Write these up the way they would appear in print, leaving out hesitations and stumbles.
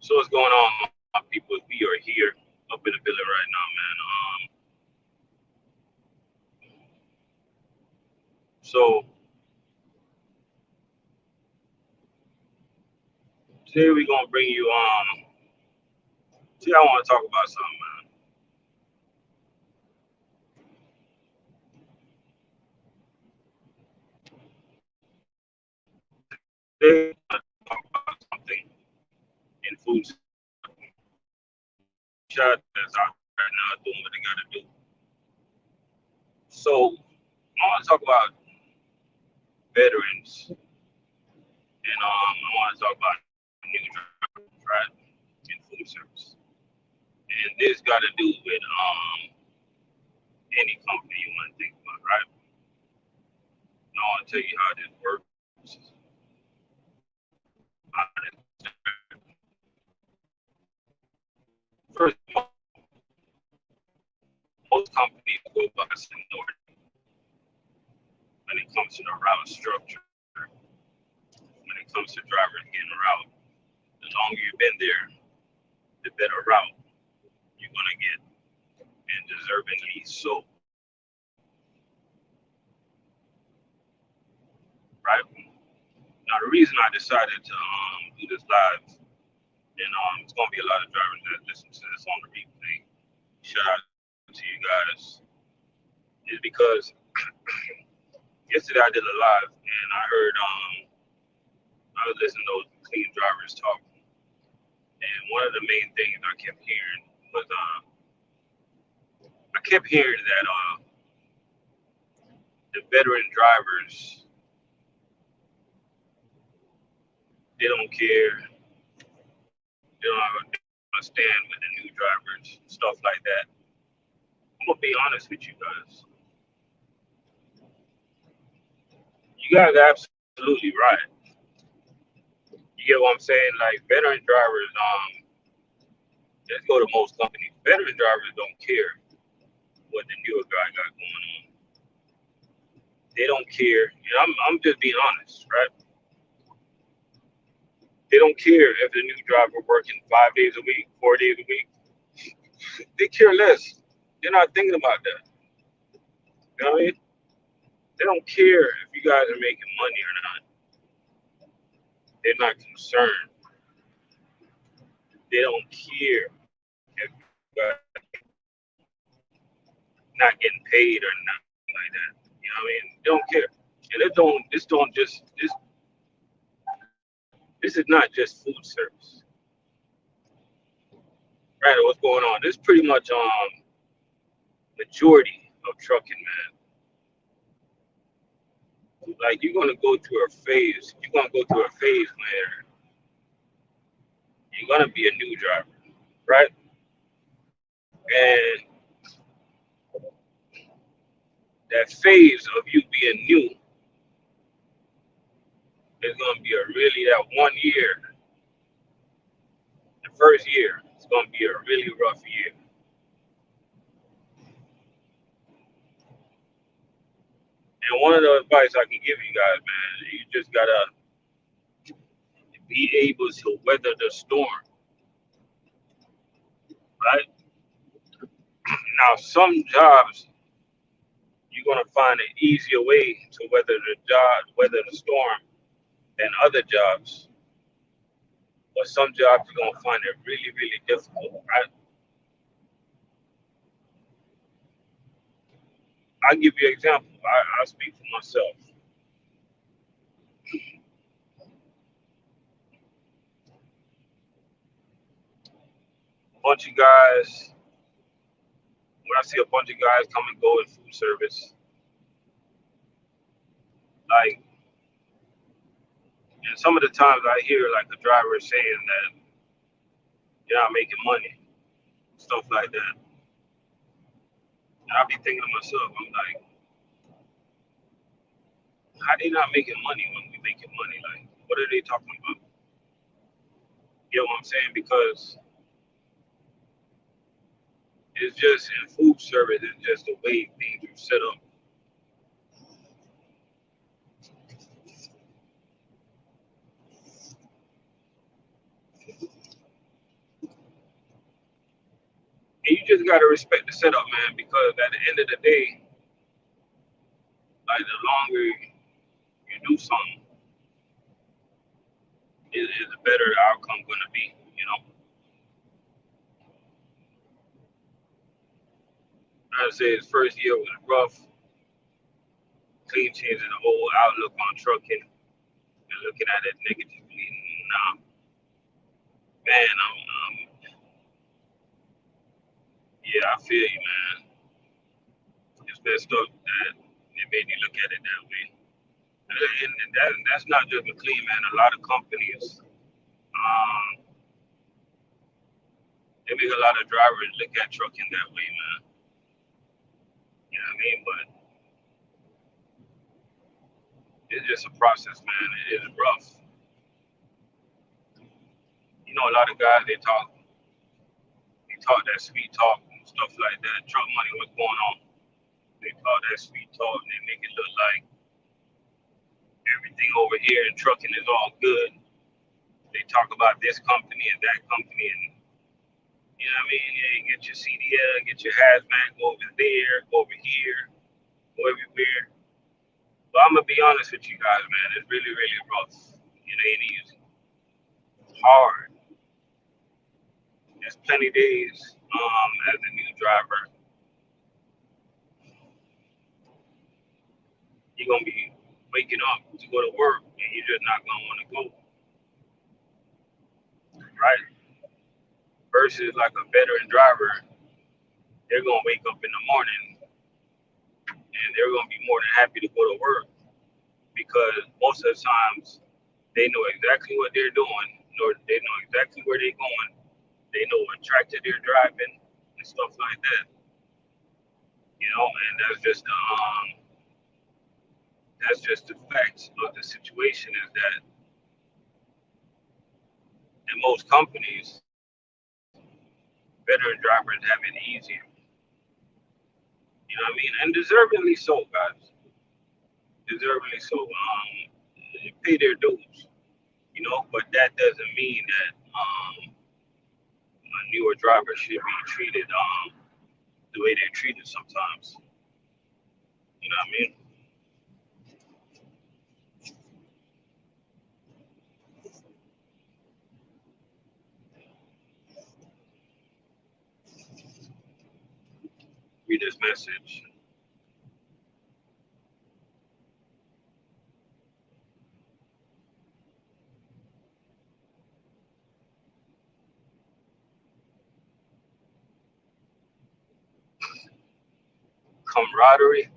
So what's going on, my people? We are here up in the building right now, man. So today we're gonna bring you today I want to talk about something, man. Today I want to talk about something in food shot that's out right now doing what they gotta do. So I want to talk about veterans, and I want to talk about new drivers, right, in food service. And this got to do with any company you want to think about, right? And I want to tell you how this works. First of all, most companies go by seniority when it comes to the route structure. When it comes to drivers getting a route, the longer you've been there, the better route you're gonna get, and deservingly so, right? Now the reason I decided to do this live, and it's gonna be a lot of drivers that listen to this on the replay. Shout out to you guys, is because yesterday I did a live and I heard I was listening to those clean drivers talk, and one of the main things I kept hearing was I kept hearing that the veteran drivers, they don't care, they don't understand with the new drivers, stuff like that. I'm gonna be honest with you guys. You guys are absolutely right. You get what I'm saying? Like veteran drivers, let's go to most companies. Veteran drivers don't care what the newer guy got going on. They don't care. You know, I'm just being honest, right? They don't care if the new driver working 5 days a week, 4 days a week. They care less. They're not thinking about that. You know what I mean? They don't care if you guys are making money or not. They're not concerned. They don't care if you guys not getting paid or nothing like that. You know what I mean? They don't care. And it don't this don't just this is not just food service. Right, what's going on? This is pretty much majority of trucking, man. Like you're gonna go through a phase. You're gonna go through a phase where you're gonna be a new driver, right? And that phase of you being new is gonna be a really that 1 year, the first year, it's gonna be a really rough year. And one of the advice I can give you guys, man, you just gotta be able to weather the storm, right? Now, some jobs you're gonna find an easier way to weather the storm than other jobs. But some jobs you're gonna find it really, really difficult, right? I'll give you an example. I'll speak for myself. A bunch of guys, when I see a bunch of guys come and go in food service, like, and some of the times I hear like the driver saying that you're not making money, stuff like that. And I'll be thinking to myself, I'm like, how they not making money when we making money? Like, what are they talking about? You know what I'm saying? Because it's just in food service, it's just the way things are set up. just gotta respect the setup, man, because at the end of the day, like the longer you do something, is the better the outcome gonna be. You know, I'd say his first year was rough, clean changing the whole outlook on trucking and looking at it negatively. Nah, man, yeah, I feel you, man. It's messed up that it made you look at it that way. And that's not just McLean, man. A lot of companies, they make a lot of drivers look at trucking that way, man. You know what I mean? But it's just a process, man. It is rough. You know, a lot of guys they talk that sweet talk and stuff like that. Truck money, what's going on? They talk that sweet talk and they make it look like everything over here in trucking is all good. They talk about this company and that company, and you know what I mean? Yeah, you get your CDL, get your hazmat, go over there, go over here, go everywhere. But I'm gonna be honest with you guys, man. It's really, really rough. It ain't easy. It's hard. There's plenty days as a new driver, you're gonna be waking up to go to work and you're just not gonna want to go, right? Versus like a veteran driver, they're gonna wake up in the morning and they're gonna be more than happy to go to work because most of the times they know exactly what they're doing, or they know exactly where they're going, they know what tractor they're driving and stuff like that. You know, and that's just the facts of the situation is that in most companies, veteran drivers have it easier. You know what I mean? And deservingly so, guys. Deservingly so. They pay their dues, you know, but that doesn't mean that a newer driver should be treated the way they're treated sometimes. You know what I mean? Read this message. Camaraderie.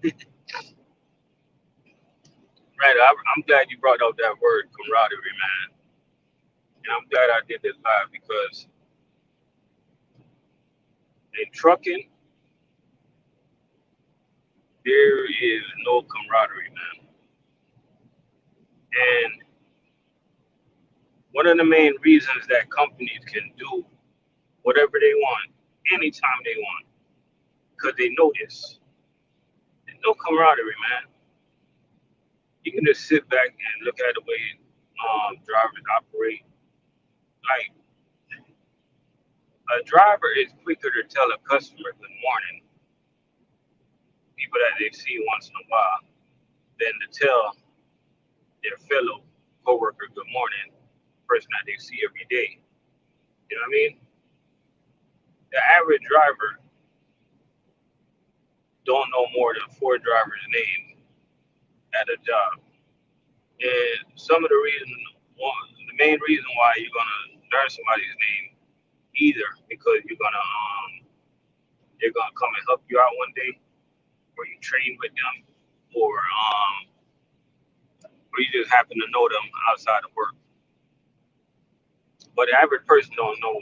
Right. I'm glad you brought up that word, camaraderie, man. And I'm glad I did this live because in trucking, there is no camaraderie, man. And one of the main reasons that companies can do whatever they want, anytime they want, because they know this. There's no camaraderie, man. You can just sit back and look at the way drivers operate. Like a driver is quicker to tell a customer good morning, people that they see once in a while, than to tell their fellow coworker good morning, person that they see every day. You know what I mean? The average driver don't know more than four drivers' names at a job. And some of the reason, the main reason why you're gonna learn somebody's name, either because they're gonna come and help you out one day, or you train with them, or you just happen to know them outside of work. But the average person don't know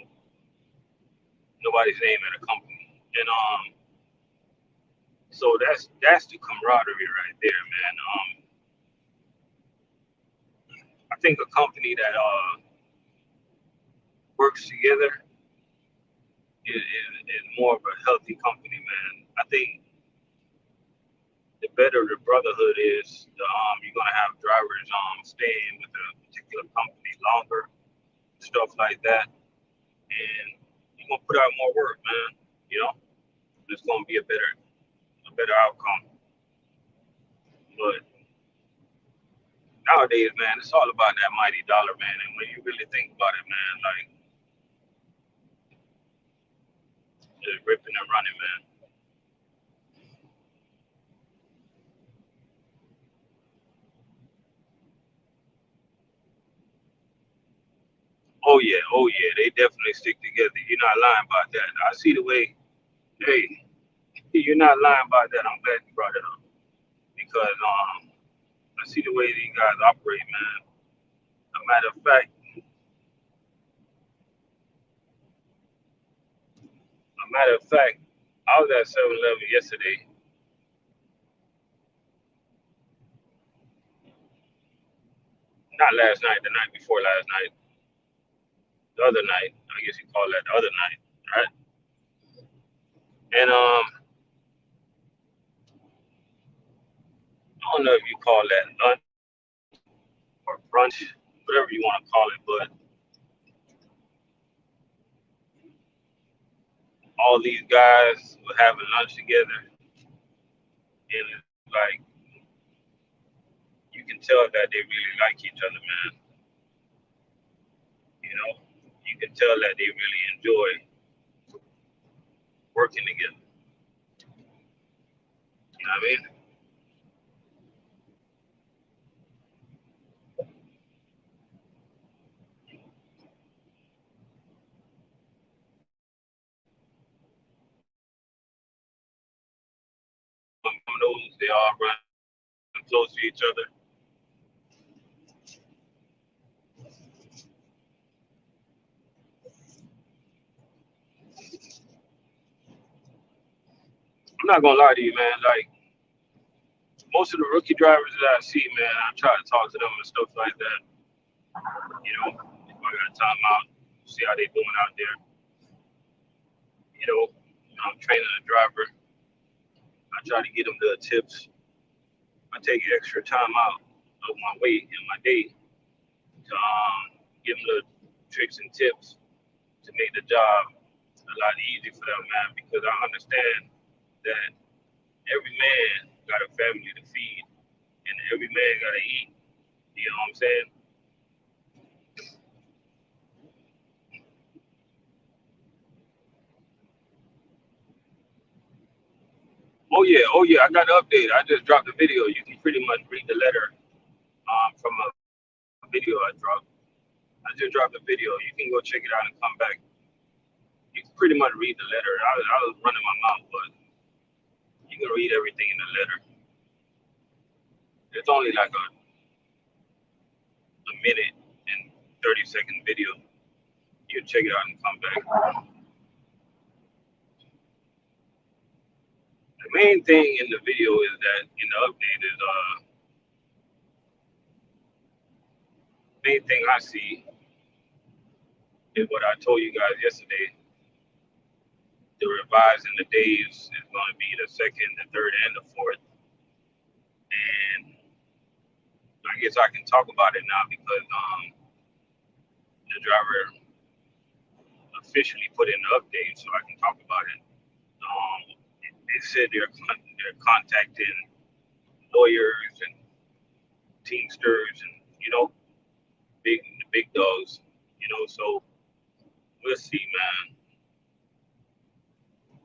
nobody's name at a company, and so that's the camaraderie right there, man. I think a company that works together is more of a healthy company, man. I think the better the brotherhood is, you're gonna have drivers staying with a particular company longer, stuff like that, and you're gonna put out more work, man. You know, it's gonna be a better outcome. But nowadays, man, it's all about that mighty dollar, man. And when you really think about it, man, like just ripping and running, man. Oh yeah, they definitely stick together. You're not lying about that. I see the way. Hey, you're not lying about that. I'm glad you brought it up because I see the way these guys operate, man. A matter of fact, I was at 7-Eleven yesterday. Not last night, the night before last night, the other night. I guess you call that the other night, right? And I don't know if you call that lunch or brunch, whatever you want to call it, but all these guys were having lunch together, and it's like you can tell that they really like each other, man. You know, you can tell that they really enjoy working together. You know what I mean? Those they all run close to each other. I'm not gonna lie to you, man. Like most of the rookie drivers that I see, man, I try to talk to them and stuff like that. You know, if I got time out, see how they doing out there. You know, I'm training a driver. I try to get them the tips. I take extra time out of my weight and my day to give them the tricks and tips to make the job a lot easier for them, man. Because I understand that every man got a family to feed, and every man got to eat. You know what I'm saying? Oh yeah. I got an update. I just dropped a video. You can pretty much read the letter from a video I dropped. I just dropped a video. You can go check it out and come back. You can pretty much read the letter. I was running my mouth, but you can read everything in the letter. It's only like a minute and 30-second video. You can check it out and come back. The main thing in the video is that in the update is main thing I see is what I told you guys yesterday. The revising the days is going to be the second, the third, and the fourth. And I guess I can talk about it now because the driver officially put in the update, so I can talk about it. They said they're contacting lawyers and teamsters and the big dogs. So we'll see, man.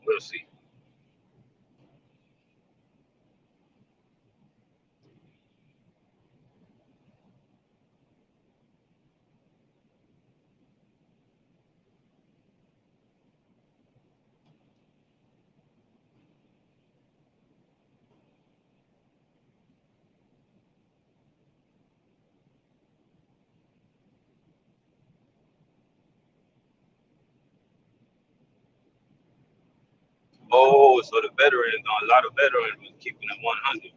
We'll see. Oh, so the veterans, a lot of veterans was keeping it 100.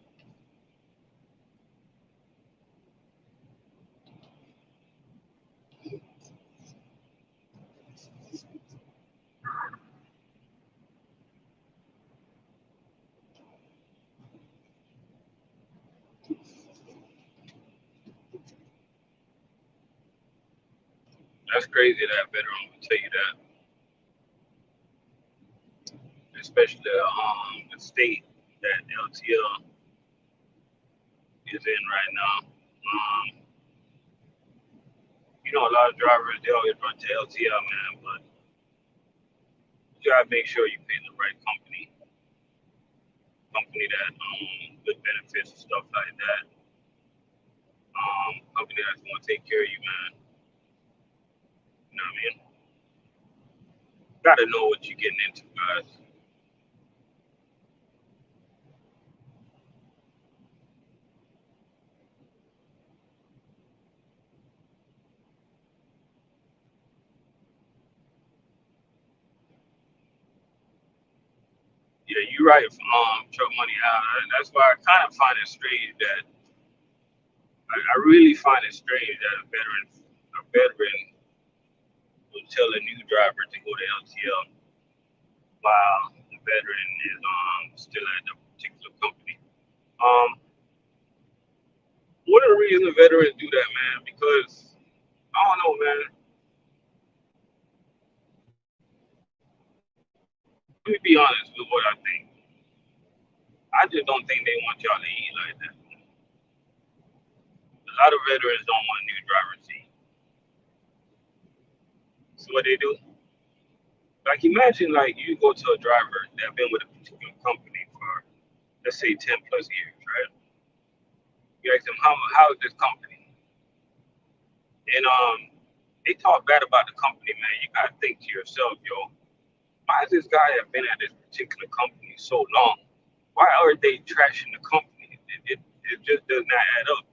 That's crazy that veteran would tell you that. especially the state that LTL is in right now. A lot of drivers they always run to LTL, man, but you gotta make sure you pay the right company that good benefits and stuff like that. Company that's gonna take care of you, man. You know what I mean? Gotta know what you're getting into, guys. Yeah, you're right. Truck money out. That's why I kind of find it strange that I really find it strange that a veteran will tell a new driver to go to LTL while the veteran is still at the particular company. Um, one of the reasons veterans do that, man, because I don't know, man. Let me be honest with what I think. I just don't think they want y'all to eat like that. A lot of veterans don't want new drivers to eat. So what they do? Like imagine like you go to a driver that been with a particular company for let's say 10 plus years, right? You ask them how is this company? And they talk bad about the company, man. You gotta think to yourself, yo, why is this guy have been at this particular company so long? Why are they trashing the company? It just does not add up.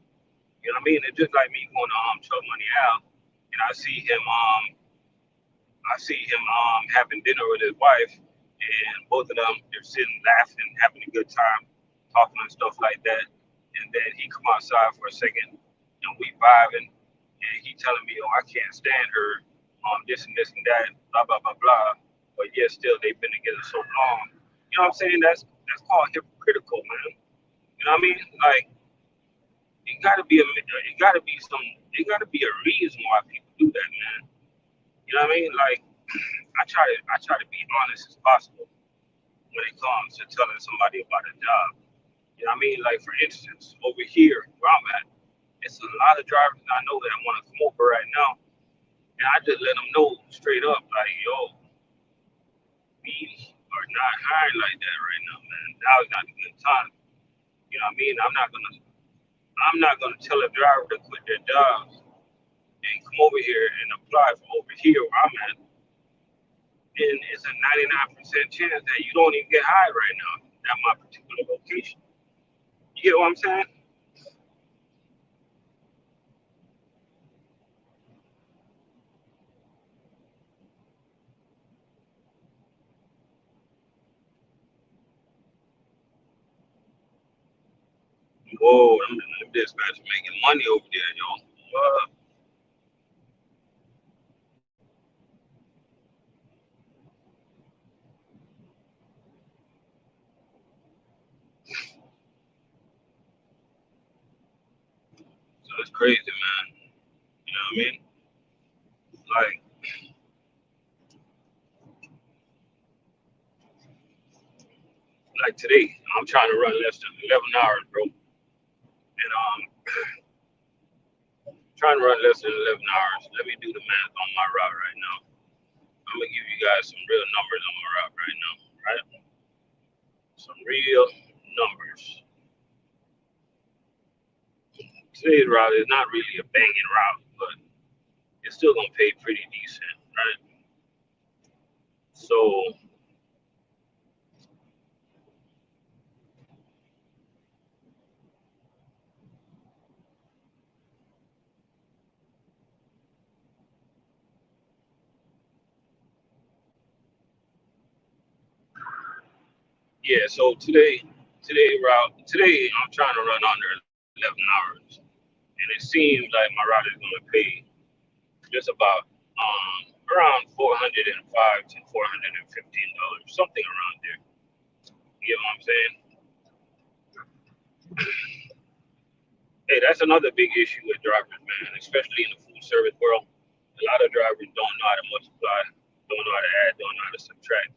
You know what I mean? It's just like me going to Truck Money Al, and I see him having dinner with his wife, and both of them they're sitting laughing, having a good time, talking and stuff like that. And then he come outside for a second, and we vibing, and he telling me, "Oh, I can't stand her, this and this and that, blah blah blah blah." But yet still they've been together so long. You know what I'm saying? That's called hypocritical, man. You know what I mean? Like it gotta be a reason why people do that, man. You know what I mean? Like I try to be honest as possible when it comes to telling somebody about a job. You know what I mean? Like for instance, over here where I'm at, it's a lot of drivers I know that want to come over right now, and I just let them know straight up, like, yo, we are not hiring like that right now, man. Now is not a good time. You know what I mean? I'm not gonna tell a driver to quit their jobs and come over here and apply for over here where I'm at. And it's a 99% chance that you don't even get hired right now at my particular location. You get what I'm saying? Whoa, them dispatchers making money over there, yo. So it's crazy, man. You know what I mean? Like, like today, I'm trying to run less than 11 hours, bro. And trying to run less than 11 hours. Let me do the math on my route right now. I'm gonna give you guys some real numbers on my route right now, right? Some real numbers. Today's route is not really a banging route, but it's still gonna pay pretty decent, right? So yeah, so today I'm trying to run under 11 hours, and it seems like my route is gonna pay just about around 405 to $415, something around there. You know what I'm saying? Hey, that's another big issue with drivers, man, especially in the food service world. A lot of drivers don't know how to multiply, don't know how to add, don't know how to subtract.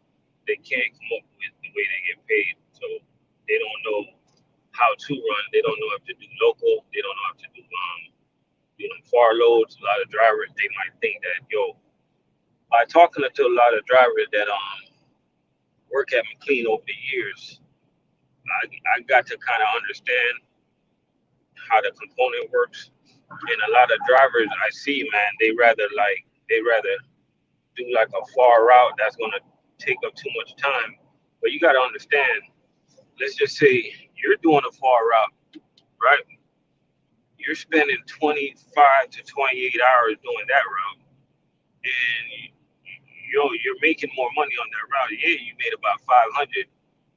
they can't come up with the way they get paid. So they don't know how to run. They don't know if to do local. They don't know how to do far loads. A lot of drivers they might think that by talking to a lot of drivers that work at McLean over the years, I got to kind of understand how the component works. And a lot of drivers I see, man, they rather do like a far route that's gonna take up too much time. But you gotta understand, let's just say you're doing a far route, right? You're spending 25 to 28 hours doing that route, and you're making more money on that route. Yeah, you made about 500,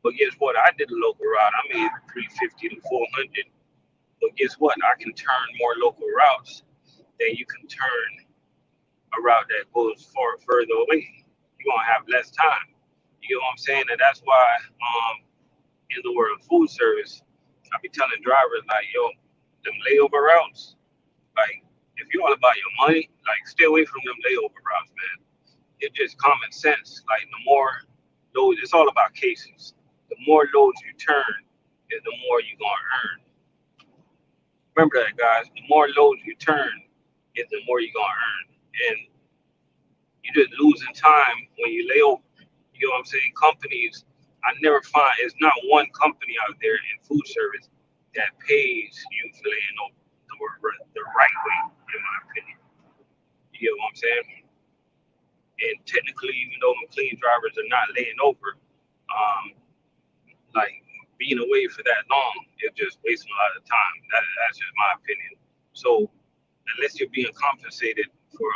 but guess what? I did a local route. I made 350 to 400. But guess what? I can turn more local routes than you can turn a route that goes far further away. You're gonna have less time. You know what I'm saying? And that's why in the world of food service, I be telling drivers like, them layover routes, like if you're all about your money, like stay away from them layover routes, man. It's just common sense. Like the more loads, it's all about cases. The more loads you turn, is the more you're gonna earn. Remember that, guys. The more loads you turn, is the more you're gonna earn. And you're just losing time when you lay over. You know what I'm saying? Companies, I never find it's not one company out there in food service that pays you for laying over the right way, in my opinion. You get what I'm saying? And technically, even though McLean drivers are not laying over, um, like being away for that long is just wasting a lot of time. That's just my opinion. So unless you're being compensated for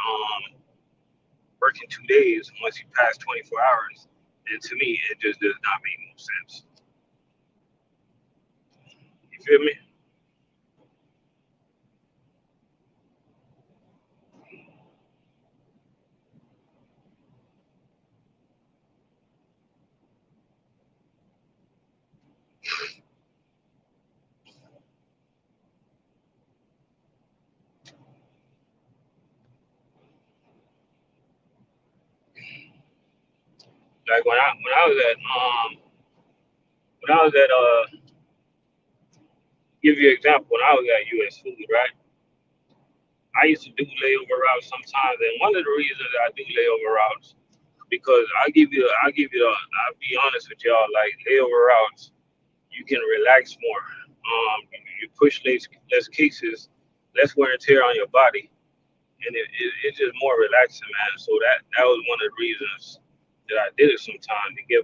working 2 days once you pass 24 hours, and to me it just does not make no sense. You feel me? Like when I was at give you an example, when I was at US Food, right? I used to do layover routes sometimes, and one of the reasons I do layover routes because I'll be honest with y'all, like layover routes, you can relax more. You push less cases, less wear and tear on your body, and it's just more relaxing, man. So that was one of the reasons that I did it sometimes to gave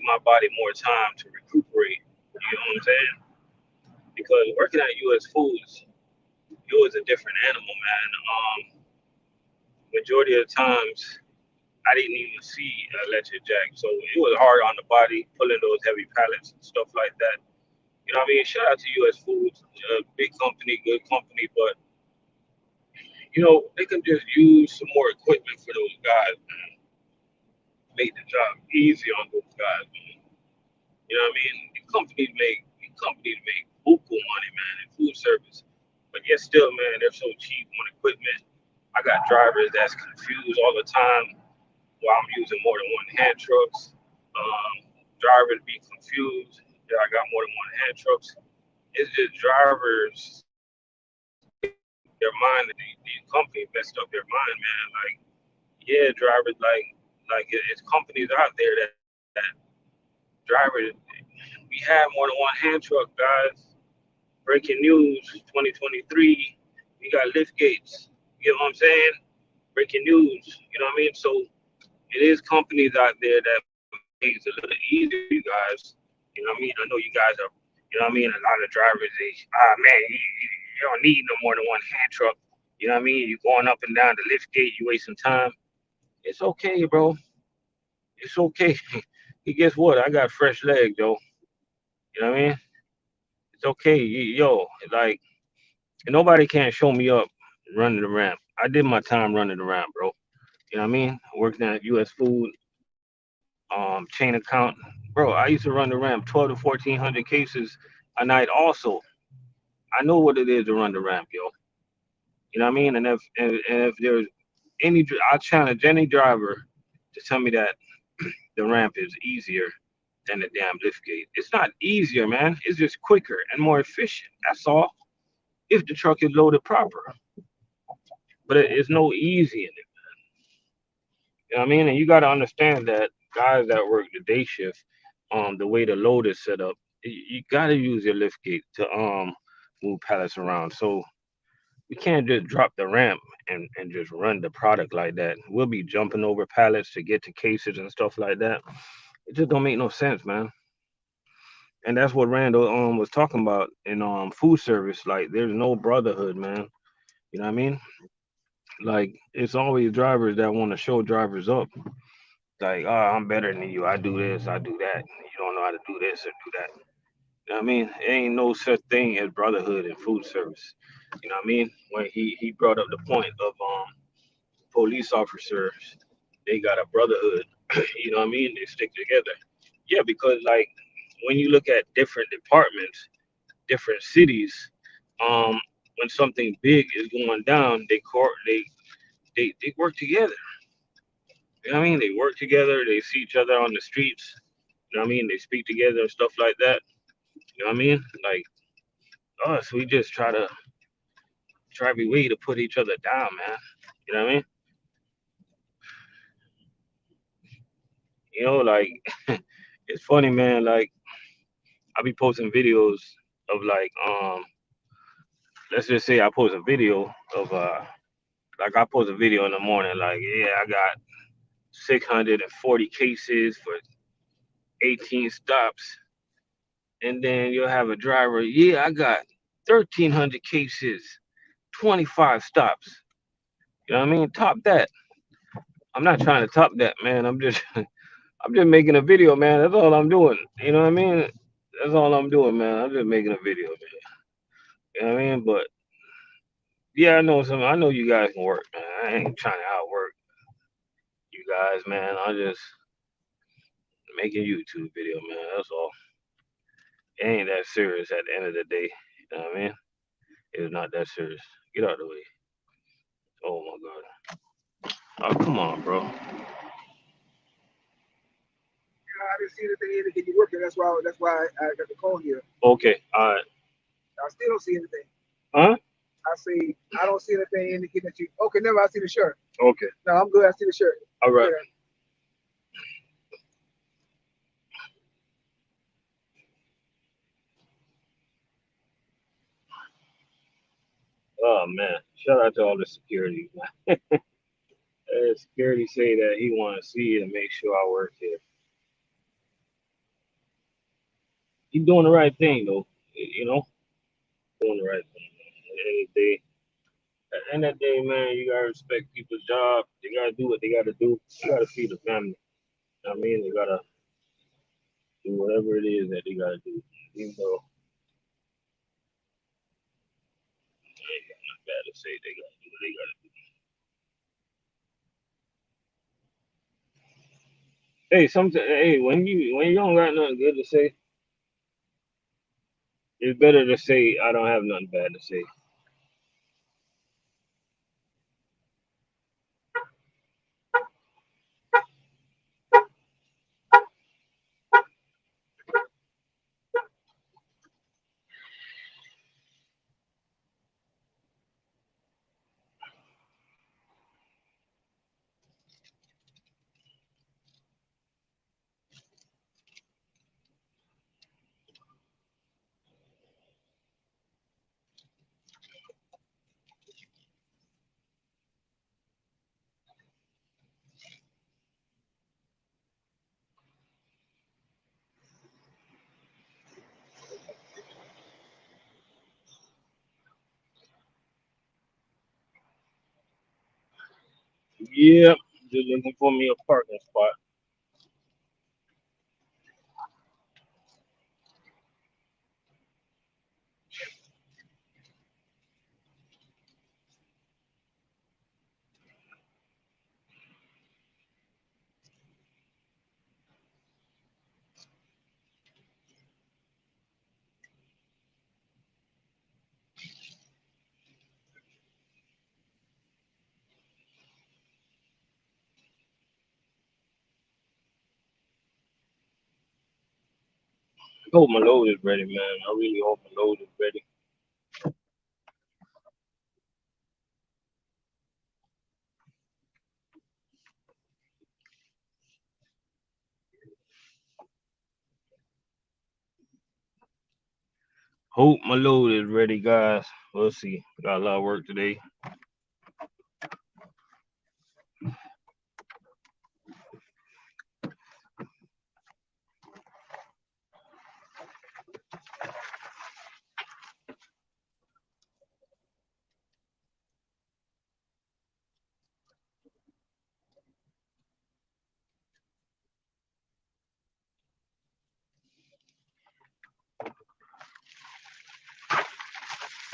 my body more time to recuperate. You know what I'm saying? Because working at US Foods, it was a different animal, man. Majority of the times, I didn't even see electric jack, so it was hard on the body pulling those heavy pallets and stuff like that. You know what I mean? Shout out to US Foods, big company, good company, but they can just use some more equipment for those guys, man. Make the job easy on those guys, man. You know what I mean? The companies make buku money, man, in food service. But yet still, man, they're so cheap on equipment. I got drivers that's confused all the time while I'm using more than one hand trucks. Drivers be confused that I got more than one hand trucks. It's just drivers, their mind, these companies messed up their mind, man. Like, yeah, drivers, it's companies out there that drivers, we have more than one hand truck, guys. Breaking news 2023, we got lift gates. You know what I'm saying? Breaking news, you know what I mean? So it is companies out there that make it a little easier for you guys. You know what I mean? I know you guys are, you know what I mean? A lot of drivers, man, you don't need no more than one hand truck. You know what I mean? You're going up and down the lift gate, you wasting time. It's okay, bro. It's okay. Guess what? I got fresh legs, yo. You know what I mean? It's okay. Yo, like, nobody can show me up running the ramp. I did my time running the ramp, bro. You know what I mean? Working at US Food, chain account. Bro, I used to run the ramp 12 to 1400 cases a night also. I know what it is to run the ramp, yo. You know what I mean? And if there's I challenge any driver to tell me that the ramp is easier than the damn lift gate. It's not easier, man. It's just quicker and more efficient. That's all. If the truck is loaded proper, but it's no easy in it. You know what I mean? And you got to understand that guys that work the day shift, the way the load is set up, you got to use your lift gate to move pallets around. So we can't just drop the ramp and just run the product like that. We'll be jumping over pallets to get to cases and stuff like that. It just don't make no sense, man. And that's what Randall was talking about in food service. Like there's no brotherhood, man. You know what I mean? Like it's always drivers that want to show drivers up. Like, oh, I'm better than you. I do this, I do that. You don't know how to do this or do that. You know what I mean? There ain't no such thing as brotherhood in food service. You know what I mean? When he brought up the point of police officers, they got a brotherhood. You know what I mean? They stick together. Yeah, because like when you look at different departments, different cities, um, when something big is going down, they work together. You know what I mean? They work together. They see each other on the streets. You know what I mean? They speak together and stuff like that. You know what I mean? Like us, we just try every way to put each other down, man. You know what I mean? You know, like it's funny, man. Like I be posting videos of like let's just say I post a video of like I post a video in the morning, like, yeah, I got 640 cases for 18 stops. And then you'll have a driver, yeah, I got 1,300 cases, 25 stops. You know what I mean? Top that. I'm not trying to top that, man. I'm just making a video, man. That's all I'm doing. You know what I mean? That's all I'm doing, man. I'm just making a video, man. You know what I mean? But yeah, I know you guys can work, man. I ain't trying to outwork you guys, man. I'm just making YouTube video, man. That's all. It ain't that serious at the end of the day. You know what I mean? It's not that serious. Get out of the way. Oh my god. Oh come on, bro. I didn't see anything in to get you working. That's why I got the call here. Okay, alright. I still don't see anything. Huh? I see. I don't see anything indicating that you. Okay, never. I see the shirt. Okay. No, I'm good. I see the shirt. Alright. Yeah. Oh man. Shout out to all the security, man. Security say that he wanna see it and make sure I work here. He doing the right thing though. You know? Doing the right thing. At the end of the day. At the end of the day, man, you gotta respect people's job. They gotta do what they gotta do. You gotta feed the family. You know what I mean? They gotta do whatever it is that they gotta do. Even though I ain't got nothing bad to say, they gotta do what they gotta do. Hey, when you don't got nothing good to say, it's better to say I don't have nothing bad to say. Yep, just looking for me a parking spot. Hope my load is ready, man. I really hope my load is ready. Hope my load is ready, guys. We'll see. Got a lot of work today.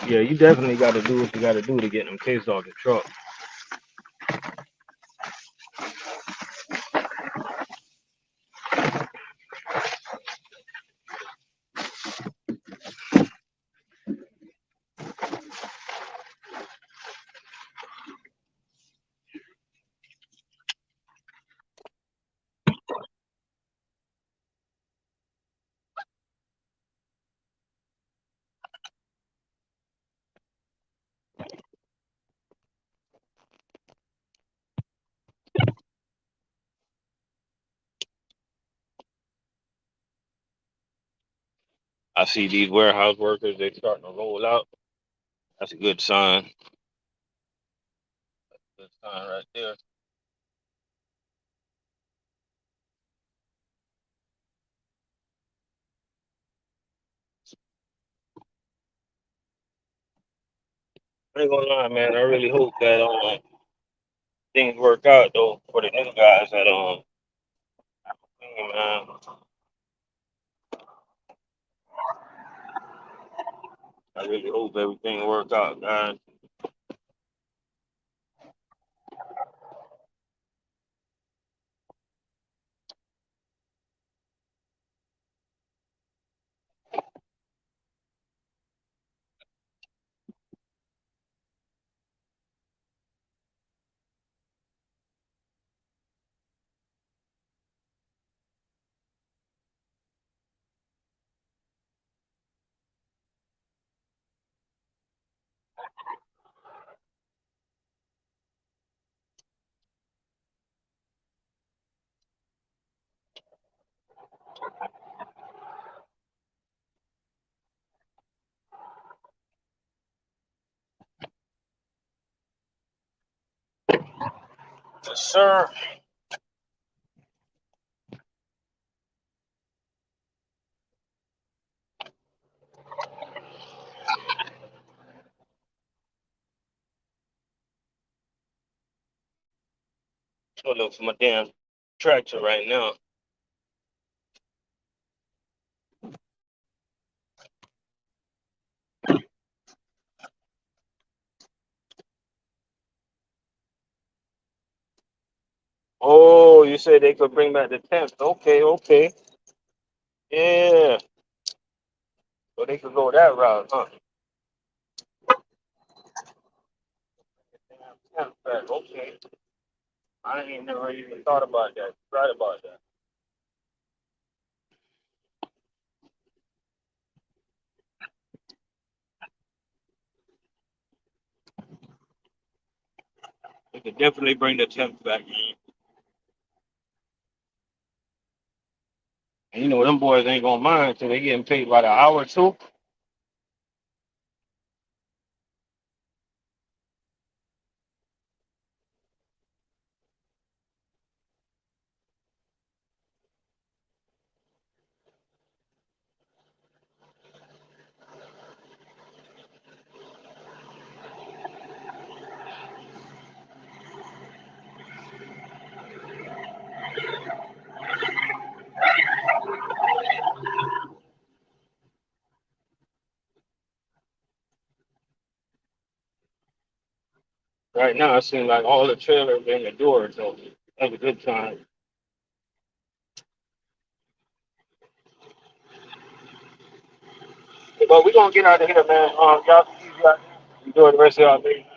Yeah, you definitely got to do what you got to do to get them cases off the truck. I see these warehouse workers, they starting to roll out. That's a good sign. Good sign right there. I ain't gonna lie, man. I really hope that things work out though for the new guys at man. I really hope everything work out, guys. Yes, sir. So look for my damn tractor right now. Oh, you said they could bring back the tent. Okay, okay. Yeah. So they could go that route, huh? Damn tent back. Okay. I ain't never even thought about that. Right about that. They could definitely bring the tent back, man. And you know them boys ain't gonna mind till they getting paid by the hour too. Right now, it seems like all the trailers in the door, so that's a good time. But we're gonna get out of here, man. Y'all see you out there. Enjoy the rest of y'all day.